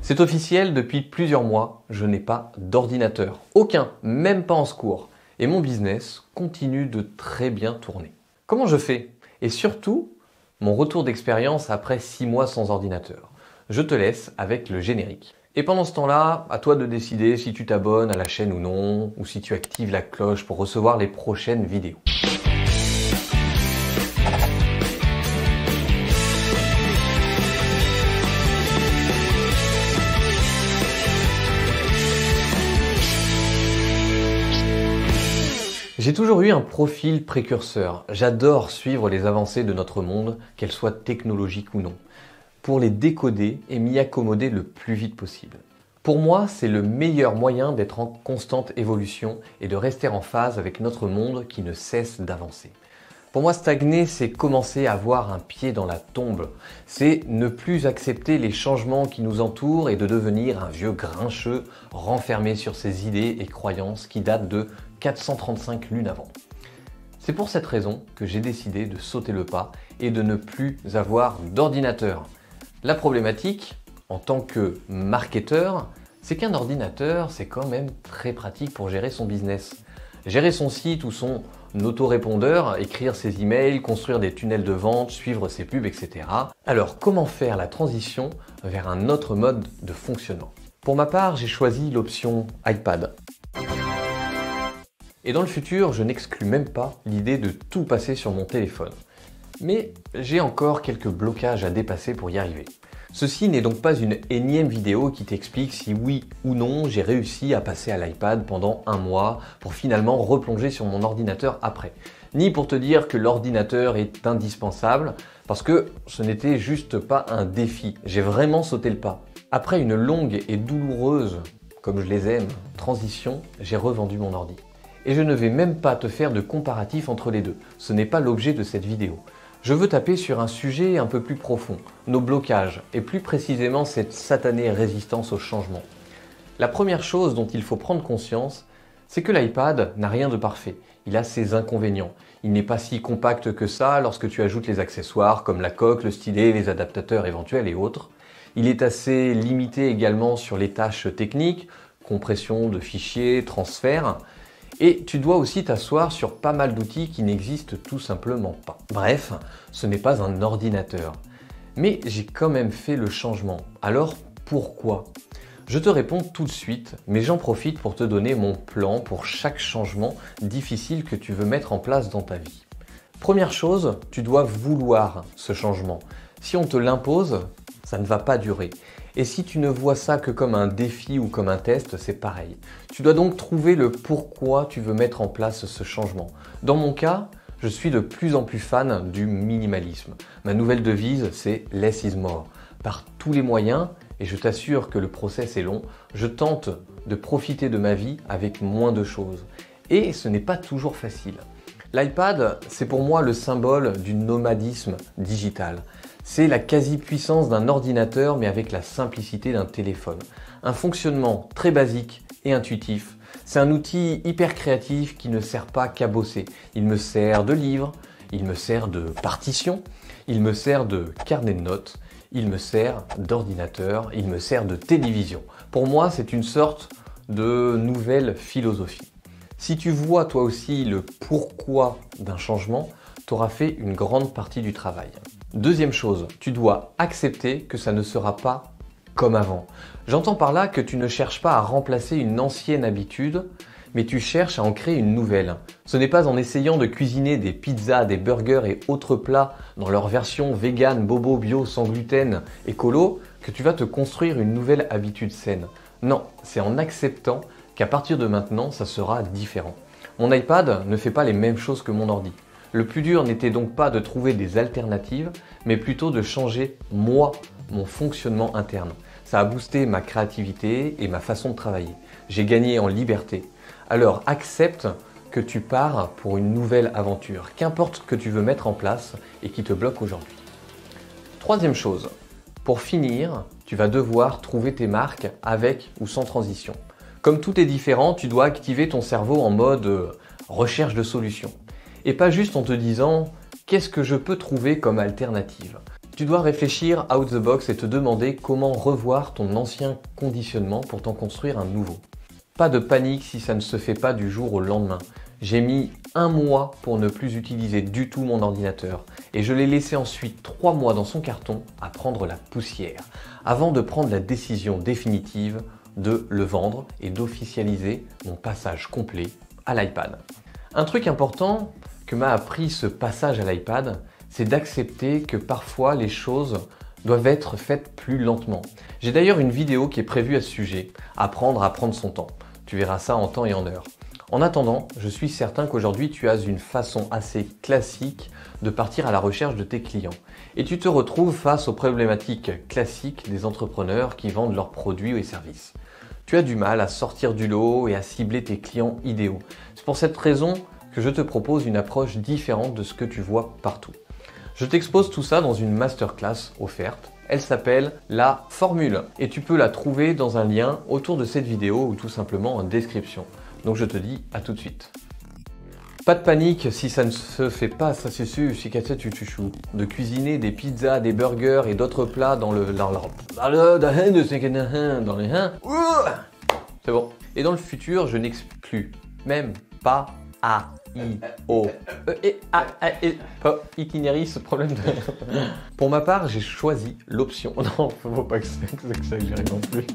C'est officiel, depuis plusieurs mois, je n'ai pas d'ordinateur. Aucun, même pas en secours. Et mon business continue de très bien tourner. Comment je fais? Et surtout, mon retour d'expérience après 6 mois sans ordinateur. Je te laisse avec le générique. Et pendant ce temps-là, à toi de décider si tu t'abonnes à la chaîne ou non, ou si tu actives la cloche pour recevoir les prochaines vidéos. J'ai toujours eu un profil précurseur. J'adore suivre les avancées de notre monde, qu'elles soient technologiques ou non, pour les décoder et m'y accommoder le plus vite possible. Pour moi, c'est le meilleur moyen d'être en constante évolution et de rester en phase avec notre monde qui ne cesse d'avancer. Pour moi, stagner, c'est commencer à avoir un pied dans la tombe. C'est ne plus accepter les changements qui nous entourent et de devenir un vieux grincheux renfermé sur ses idées et croyances qui datent de 435 lunes avant. C'est pour cette raison que j'ai décidé de sauter le pas et de ne plus avoir d'ordinateur. La problématique, en tant que marketeur, c'est qu'un ordinateur, c'est quand même très pratique pour gérer son business. Gérer son site ou son autorépondeur, écrire ses emails, construire des tunnels de vente, suivre ses pubs, etc. Alors, comment faire la transition vers un autre mode de fonctionnement? Pour ma part, j'ai choisi l'option iPad. Et dans le futur, je n'exclus même pas l'idée de tout passer sur mon téléphone. Mais j'ai encore quelques blocages à dépasser pour y arriver. Ceci n'est donc pas une énième vidéo qui t'explique si oui ou non j'ai réussi à passer à l'iPad pendant un mois pour finalement replonger sur mon ordinateur après. Ni pour te dire que l'ordinateur est indispensable, parce que ce n'était juste pas un défi. J'ai vraiment sauté le pas. Après une longue et douloureuse, comme je les aime, transition, j'ai revendu mon ordi. Et je ne vais même pas te faire de comparatif entre les deux. Ce n'est pas l'objet de cette vidéo. Je veux taper sur un sujet un peu plus profond, nos blocages, et plus précisément cette satanée résistance au changement. La première chose dont il faut prendre conscience, c'est que l'iPad n'a rien de parfait. Il a ses inconvénients. Il n'est pas si compact que ça lorsque tu ajoutes les accessoires comme la coque, le stylet, les adaptateurs éventuels et autres. Il est assez limité également sur les tâches techniques, compression de fichiers, transfert. Et tu dois aussi t'asseoir sur pas mal d'outils qui n'existent tout simplement pas. Bref, ce n'est pas un ordinateur. Mais j'ai quand même fait le changement. Alors pourquoi? Je te réponds tout de suite, mais j'en profite pour te donner mon plan pour chaque changement difficile que tu veux mettre en place dans ta vie. Première chose, tu dois vouloir ce changement. Si on te l'impose, ça ne va pas durer. Et si tu ne vois ça que comme un défi ou comme un test, c'est pareil. Tu dois donc trouver le pourquoi tu veux mettre en place ce changement. Dans mon cas, je suis de plus en plus fan du minimalisme. Ma nouvelle devise, c'est « less is more ». Par tous les moyens, et je t'assure que le process est long, je tente de profiter de ma vie avec moins de choses. Et ce n'est pas toujours facile. L'iPad, c'est pour moi le symbole du nomadisme digital. C'est la quasi-puissance d'un ordinateur mais avec la simplicité d'un téléphone. Un fonctionnement très basique et intuitif. C'est un outil hyper créatif qui ne sert pas qu'à bosser. Il me sert de livre, il me sert de partition, il me sert de carnet de notes, il me sert d'ordinateur, il me sert de télévision. Pour moi, c'est une sorte de nouvelle philosophie. Si tu vois toi aussi le pourquoi d'un changement, tu auras fait une grande partie du travail. Deuxième chose, tu dois accepter que ça ne sera pas comme avant. J'entends par là que tu ne cherches pas à remplacer une ancienne habitude, mais tu cherches à en créer une nouvelle. Ce n'est pas en essayant de cuisiner des pizzas, des burgers et autres plats dans leur version vegan, bobo, bio, sans gluten, écolo, que tu vas te construire une nouvelle habitude saine. Non, c'est en acceptant qu'à partir de maintenant, ça sera différent. Mon iPad ne fait pas les mêmes choses que mon ordi. Le plus dur n'était donc pas de trouver des alternatives, mais plutôt de changer moi, mon fonctionnement interne. Ça a boosté ma créativité et ma façon de travailler. J'ai gagné en liberté. Alors accepte que tu pars pour une nouvelle aventure, qu'importe ce que tu veux mettre en place et qui te bloque aujourd'hui. Troisième chose, pour finir, tu vas devoir trouver tes marques avec ou sans transition. Comme tout est différent, tu dois activer ton cerveau en mode recherche de solutions. Et pas juste en te disant « qu'est-ce que je peux trouver comme alternative ?» Tu dois réfléchir out the box et te demander comment revoir ton ancien conditionnement pour t'en construire un nouveau. Pas de panique si ça ne se fait pas du jour au lendemain. J'ai mis 1 mois pour ne plus utiliser du tout mon ordinateur et je l'ai laissé ensuite 3 mois dans son carton à prendre la poussière avant de prendre la décision définitive de le vendre et d'officialiser mon passage complet à l'iPad. Un truc important que m'a appris ce passage à l'iPad, c'est d'accepter que parfois les choses doivent être faites plus lentement. J'ai d'ailleurs une vidéo qui est prévue à ce sujet, apprendre à prendre son temps. Tu verras ça en temps et en heure. En attendant, je suis certain qu'aujourd'hui tu as une façon assez classique de partir à la recherche de tes clients. Et tu te retrouves face aux problématiques classiques des entrepreneurs qui vendent leurs produits et services. Tu as du mal à sortir du lot et à cibler tes clients idéaux. C'est pour cette raison que je te propose une approche différente de ce que tu vois partout. Je t'expose tout ça dans une masterclass offerte. Elle s'appelle La Formule et tu peux la trouver dans un lien autour de cette vidéo ou tout simplement en description. Donc je te dis à tout de suite. Pas de panique si ça ne se fait pas, ça c'est sûr, si tu chou. De cuisiner des pizzas, des burgers et d'autres plats dans les c'est bon. Et dans le futur, je n'exclus même pas itinéris, ce problème de... Pour ma part, j'ai choisi l'option. Non, faut pas que ça exagère non plus.